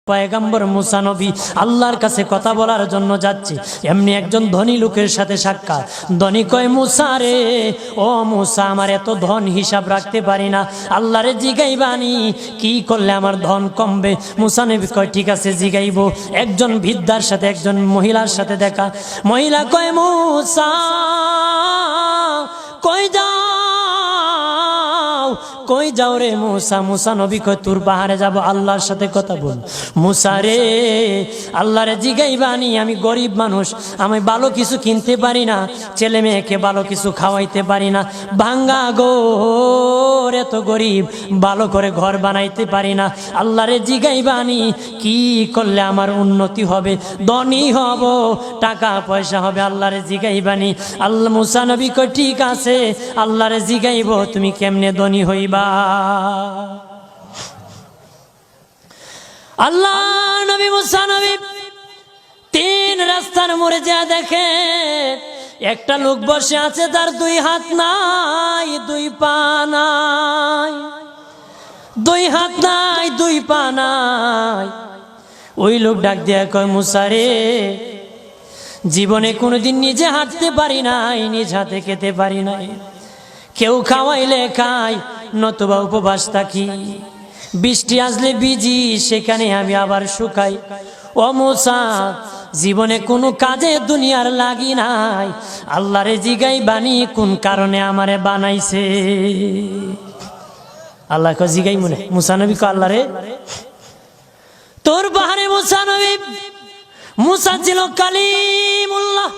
পয়গম্বর মুসা নবী আল্লাহর কাছে কথা বলার জন্য যাচ্ছে, এমনি একজন ধনী লোকের সাথে সাক্ষাৎ। ধনী কয়, মুসা রে, ও মুসা, আমার এত ধন হিসাব রাখতে পারি না, আল্লাহরে জিগাইবানি কি করলে আমার ধন কমবে? মুসা নবী কয়, ঠিক আছে জিগাইব। একজন বৃদ্ধার সাথে একজন মহিলার সাথে দেখা। মহিলা কয়, মুসা কই যাও, কই যাও রে মুসা? মুসা নবী কয়, তোর পাহাড়ে যাব, আল্লাহর সাথে কথা বল। মুসা রে, আল্লাহরে জিগাইবানি, আমি গরিব মানুষ, আমি ভালো কিছু কিনতে পারি না, ছেলে মেয়েকে ভালো কিছু খাওয়াইতে পারি না, ভাঙ্গা ঘর, এত গরিব, ভালো করে ঘর বানাইতে পারি না, আল্লাহরে জিগাইবানি কি করলে আমার উন্নতি হবে, ধনী হব, টাকা পয়সা হবে, আল্লাহরে জিগাইবানি। আল্লাহ মুসা নবী কয়, ঠিক আছে, আল্লাহরে জিগাইব, তুমি কেমনে ধনী হইবা? আল্লাহ নবী মুসা নবী তিন রাস্তার মোড়ে যা দেখে একটা লোক বসে আছে, তার দুই হাত নাই, দুই পা নাই, দুই হাত নাই, দুই পা নাই। ওই লোক ডাক দিয়া কয়, মুসা রে, জীবনে কোনোদিন নিজে হাঁটতে পারি নাই, নিজ হাতে খেতে পারি নাই, কেউ খাওয়াইলে খাই, নতুবা উপবাস থাকি, বৃষ্টি আসলে ভিজি, সেখানে আমি আবার শুকাই। ও মুসা, জীবনে কোনো কাজে দুনিয়ার লাগি নাই, আল্লাহরে জিগাইবানি কোন কারণে আমারে বানাইছে? আল্লাহ কয়, জিগাই মনে। মুসা নবী কয়, আল্লাহরে তোর পাহাড়ে মুসা নবী, মুসা ছিল কালিমুল্লাহ,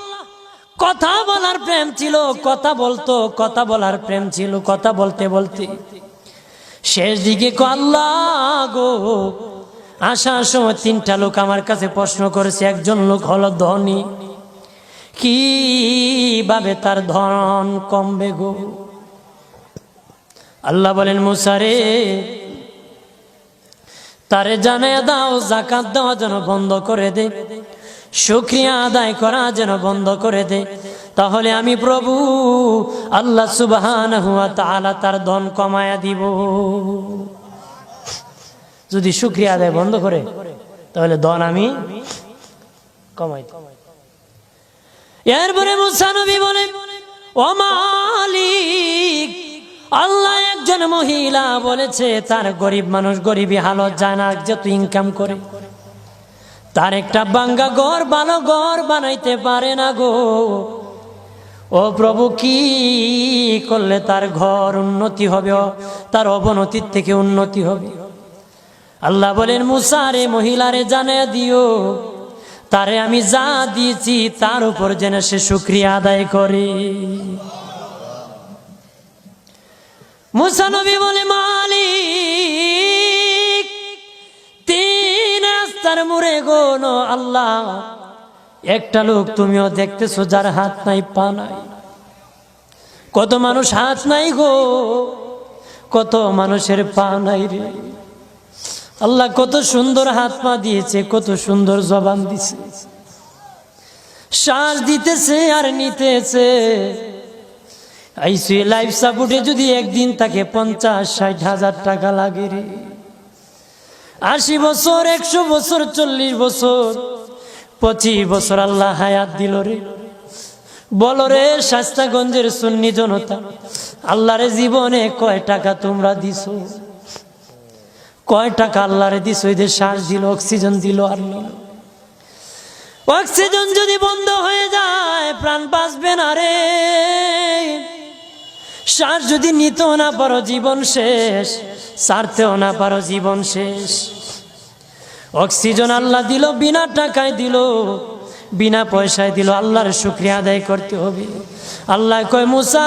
কথা বলার প্রেম ছিল, কথা বলতো, কথা বলার প্রেম ছিল। কথা বলতে বলতে শেষ দিকে কয়, আল্লাহ গো, আসার সময় তিনটা লোক আমার কাছে প্রশ্ন করেছে, একজন লোক হলো ধনী, কিভাবে তার ধন কমবে গো? আল্লাহ বলেন, মুসা রে, তারে জানায়া দাও, যাকাত দেওয়া যেন বন্ধ করে দে, শুকরিয়া আদায় করা যেন বন্ধ করে দে, তাহলে আমি প্রভু আল্লাহ সুবহানাহু ওয়া তাআলা তার ধন কমায়া দিব। যদি শুকরিয়া আদায় বন্ধ করে, তাহলে ধন আমি কমাই দেব। এরপরে মুসা নবী বলে, ও মালিক, আল্লাহ একজন মহিলা বলেছে তার গরিব মানুষ গরিবী হালত যায় না, যত ইনকাম করে তার একটা ভাঙ্গা ঘর, ভালো ঘর বানাইতে পারে না গো। ও প্রভু, কি করলে তার ঘর উন্নতি হবে, তার অবনতির থেকে উন্নতি হবে? আল্লাহ বলেন, মুসা রে, মহিলারে জানিয়ে দিও, তারে আমি যা দিয়েছি তার উপর যেন সে শুকরিয়া আদায় করে। মুসা নবী বলে, মালিক, তিন রাস্তার মোড়ে গো আল্লাহ, একটা লোক তুমিও দেখতেছো যার হাত নাই, পা নাই। কত মানুষ হাত নাই গো, কত মানুষের পা নাই রে। আল্লাহ কত সুন্দর হাত পা দিয়েছে, কত সুন্দর জবান দিছে, শ্বাস দিতেছে আর নিতেছে। আইসিইউ লাইফ সাপোর্টে যদি একদিন তাকে 50-60 হাজার টাকা লাগে রে। 80 বছর, 100 বছর, 40 বছর, 25 বছর আল্লাহ হায়াত দিল রে। বলো রে শাস্তাগঞ্জের সুন্নি জনতা, আল্লাহরে জীবনে কয় টাকা তোমরা দিছো? কয় টাকা আল্লাহরে দিছো? এই যে শ্বাস দিল, অক্সিজেন দিল আর নিল। অক্সিজেন যদি বন্ধ হয়ে যায়, প্রাণ বাঁচবে না রে। শ্বাস যদি নিতেও না পারো, জীবন শেষ, ছাড়তেও না পারো, জীবন শেষ। অক্সিজেন আল্লাহ দিল, বিনা টাকায় দিল, বিনা পয়সায় দিল, আল্লাহর শুকরিয়া আদায় করতে হবে। আল্লাহ কয়, মুসা,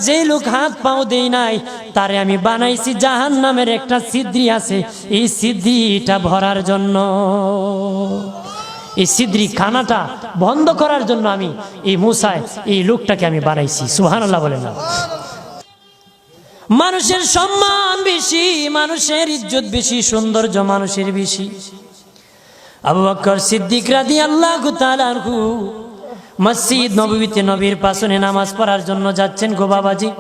যেই লোক হাত পাও দেই নাই, তারে আমি বানাইছি জাহান্নামের একটা ছিদ্রি আছে, এই ছিদ্রিটা ভরার জন্য, এই ছিদ্রি খানাটা বন্ধ করার জন্য আমি এই মুসায় এই লোকটাকে আমি বানাইছি। সুবহানাল্লাহ বলেন না? মানুষের সম্মান বেশি, মানুষের ইজ্জত বেশি, সৌন্দর্য মানুষের বেশি। আবু বকর সিদ্দিক রাদিয়াল্লাহু তাআলা আনহু মসজিদ নববীতে নবীর পাশে নামাজ পড়ার জন্য যাচ্ছেন গো বাবাজি।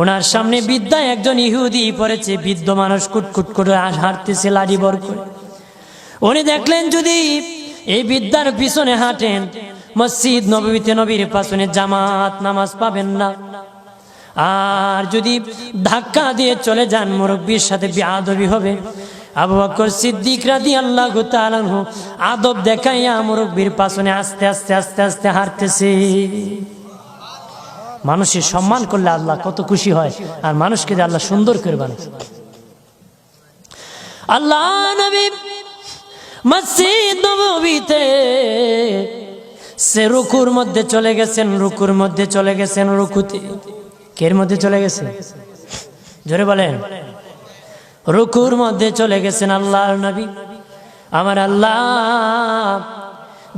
ওনার সামনে বৃদ্ধা একজন ইহুদি পড়েছে, বৃদ্ধ মানুষ কুটকুট করে হাঁটতেছে লাঠি বর করে। উনি দেখলেন যদি এই বিদ্যার পিছনে হাঁটেন, মসজিদ নববীতে নবীর পিছনে জামাত নামাজ পাবেন না। আর যদি ধাক্কা দিয়ে চলে যান, মুরব্বীর সাথে বেয়াদবি হবে। আবু বকর সিদ্দিক রাদিয়াল্লাহু তাআলা আনহু আদব দেখাইয়া মুরব্বীর পিছনে আস্তে আস্তে আস্তে আস্তে হাঁটতেছে। মানুষের সম্মান করলে আল্লাহ কত খুশি হয়, আর মানুষকে যে আল্লাহ সুন্দর করে বানায়। আল্লাহ নবী মসজিদ নববীতে সে রুকুর মধ্যে চলে গেছেন, রুকুর মধ্যে চলে গেছেন, রুকুতে কের মধ্যে চলে গেছে, জোরে বলেন, রুকুর মধ্যে চলে গেছেন আল্লাহর নবী। আমার আল্লাহ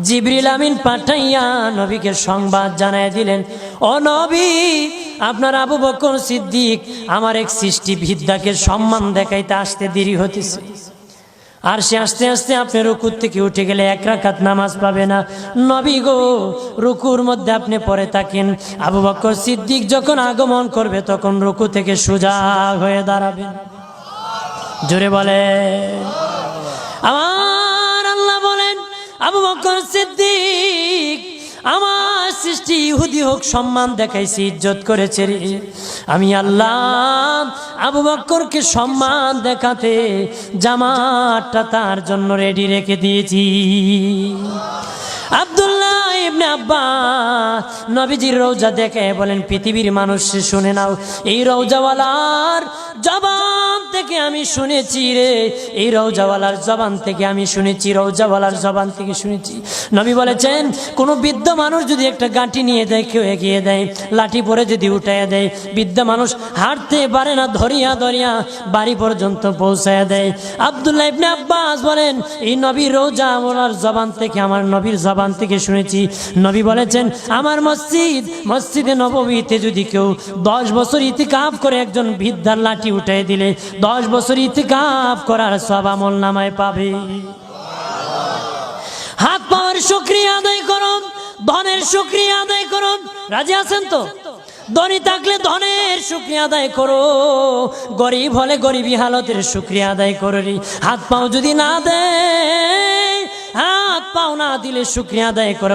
জিবরিল আমিন পাঠাইয়া নবীকে সংবাদ জানায় দিলেন, ও নবী, আপনার আবু বকর সিদ্দিক আমার এক সৃষ্টি বিদ্যাকে সম্মান দেখাইতে আসতে দেরি হতেছে, আর সে আস্তে আস্তে আপনি রুকুর থেকে উঠে গেলে 1 রাকাত নামাজ পাবে না। নবী গো, রুকুর মধ্যে আপনি পড়ে থাকেন, আবু বকর সিদ্দিক যখন আগমন করবে তখন রুকু থেকে সোজা হয়ে দাঁড়াবেন। জোরে বলে আমার আল্লাহ বলেন, আবু বকর সিদ্দিক আমার সৃষ্টি ইহুদি হোক সম্মান দেখাইছি, ইজ্জত করেছে রে, আমি আল্লাহ আবু বকরকে সম্মান দেখাতে জামাতটা তার জন্য রেডি রেখে দিয়েছি। আব্দুল্লাহ ইবনে আব্বাস নবীজির রওজা দেখে বলেন, পৃথিবীর মানুষ শুনে নাও, এই রওজাওয়ালার জবান থেকে আমি শুনেছি রে, এই রওজাওয়ালার জবান থেকে আমি শুনেছি, রওজাওয়ালার জবান থেকে শুনেছি। নবী বলেছেন, কোন বৃদ্ধ মানুষ যদি একটা গাঁটি নিয়ে দেয়, কেউ এগিয়ে দেয়, লাঠি পরে যদি উঠাইয়া দেয়, বৃদ্ধ মানুষ হাঁটতে পারে না, ধরিয়া ধরিয়া বাড়ি পর্যন্ত পৌঁছায় দেয়। আব্দুল্লাহ ইবনে আব্বাস বলেন, এই নবীর রওজাওয়ালার জবান থেকে, আমার নবীর জবান থেকে শুনেছি। নবী বলেছেন, আমার মসজিদে নববীতে যদি কেউ 10 বছর ইতিকাফ করে একজন বৃদ্ধার লাঠি উঠাই দিলে 10 বছর ইতিকাফ করার সওয়াব আমল নামায় পাবে। হাত পাওয়ার শুকরিয়া আদায় করুন, ধনের শুকরিয়া আদায় করুন। রাজি আছেন তো? ধনী থাকলে ধনের শুকরিয়া আদায় করো, গরিব হলে গরিবী হালতের শুকরিয়া আদায় করো। হাত পাও যদি না দেয়, হাত পাও না দিলে শুকরিয়া আদায় করো।